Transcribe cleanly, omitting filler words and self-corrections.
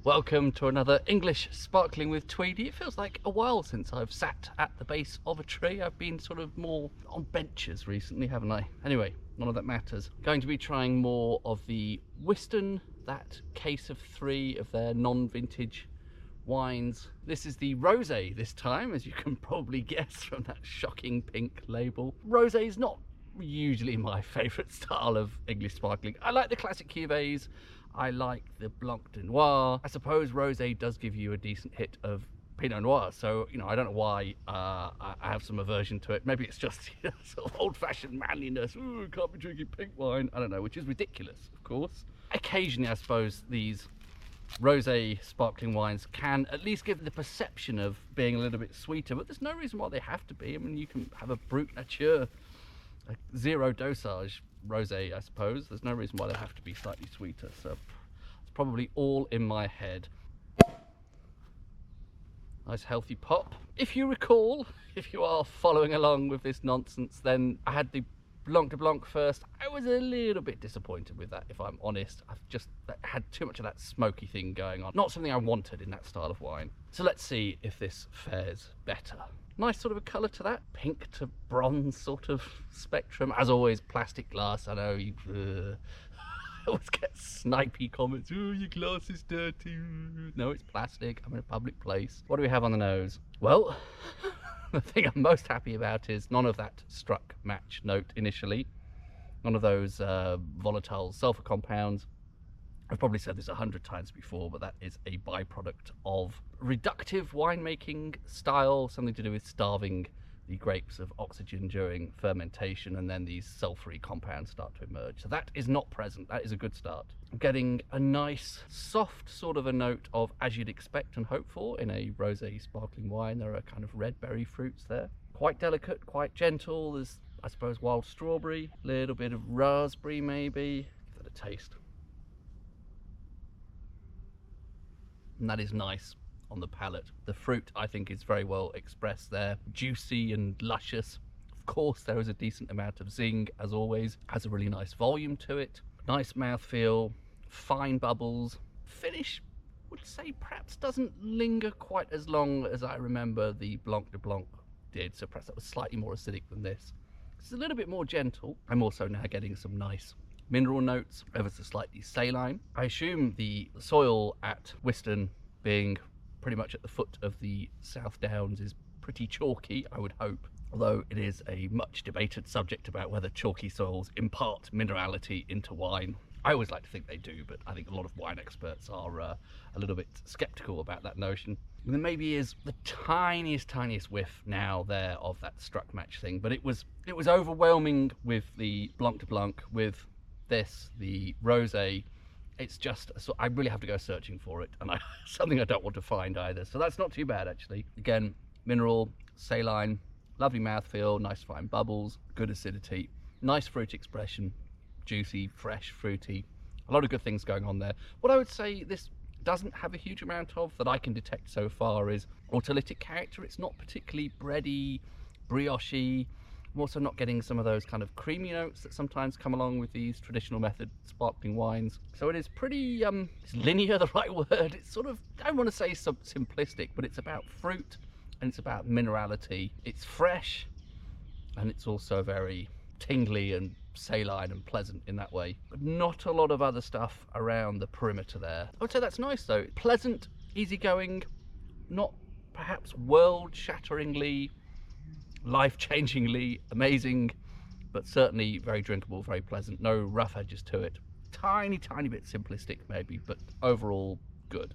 Welcome to another English Sparkling with Tweedy. It feels like a while since I've sat at the base of a tree. I've been sort of more on benches recently, haven't I? Anyway, none of that matters. Going to be trying more of the Wiston, that case of 3 of their non-vintage wines. This is the rosé this time, as you can probably guess from that shocking pink label. Rosé is not usually my favourite style of English sparkling. I like the classic cuvées. I like the Blanc de Noir. I suppose rosé does give you a decent hit of Pinot Noir, so I don't know why I have some aversion to it. Maybe it's just sort of old-fashioned manliness. Ooh, can't be drinking pink wine. I don't know, which is ridiculous, of course. Occasionally, I suppose these rosé sparkling wines can at least give the perception of being a little bit sweeter, but there's no reason why they have to be. I mean, you can have a Brut Nature, a zero dosage rosé, I suppose. There's no reason why they have to be slightly sweeter, so it's probably all in my head. Nice healthy pop. If you recall, if you are following along with this nonsense, then I had the Blanc de Blanc first. I was a little bit disappointed with that, if I'm honest. I've just had too much of that smoky thing going on. Not something I wanted in that style of wine. So let's see if this fares better. Nice sort of a colour to that, pink to bronze sort of spectrum. As always, plastic glass. I know you I always get snipey comments. Oh, your glass is dirty. No, it's plastic. I'm in a public place. What do we have on the nose? Well, the thing I'm most happy about is none of that struck match note initially. None of those volatile sulfur compounds. I've probably said this 100 times before, but that is a byproduct of reductive winemaking style, something to do with starving the grapes of oxygen during fermentation, and then these sulfury compounds start to emerge. So that is not present. That is a good start. I'm getting a nice, soft sort of a note of, as you'd expect and hope for in a rosé sparkling wine. There are kind of red berry fruits there. Quite delicate, quite gentle. There's, I suppose, wild strawberry, a little bit of raspberry maybe. Give that a taste. And that is nice on the palate. The fruit, I think, is very well expressed there. Juicy and luscious. Of course, there is a decent amount of zing, as always. Has a really nice volume to it. Nice mouthfeel, fine bubbles. Finish, would say, perhaps doesn't linger quite as long as I remember the Blanc de Blanc did. So perhaps that was slightly more acidic than this. It's a little bit more gentle. I'm also now getting some nice mineral notes, ever so slightly saline. I assume the soil at Wiston, being pretty much at the foot of the South Downs, is pretty chalky, I would hope. Although it is a much debated subject about whether chalky soils impart minerality into wine. I always like to think they do, but I think a lot of wine experts are a little bit skeptical about that notion. And there maybe is the tiniest whiff now there of that struck match thing, but it was overwhelming with the Blanc de Blanc. With this, the rosé, it's just, so I really have to go searching for it, and something I don't want to find either. So that's not too bad, actually. Again, mineral, saline, lovely mouthfeel, nice fine bubbles, good acidity, nice fruit expression, juicy, fresh, fruity, a lot of good things going on there. What I would say this doesn't have a huge amount of that I can detect so far is autolytic character. It's not particularly bready, brioche. I'm also not getting some of those kind of creamy notes that sometimes come along with these traditional method sparkling wines. So it is pretty, is linear the right word? It's sort of, I don't want to say simplistic, but it's about fruit and it's about minerality. It's fresh and it's also very tingly and saline and pleasant in that way. But not a lot of other stuff around the perimeter there. I would say that's nice though. Pleasant, easygoing, not perhaps world-shatteringly, life-changingly amazing, but certainly very drinkable, very pleasant. No rough edges to it. Tiny bit simplistic maybe, but overall good.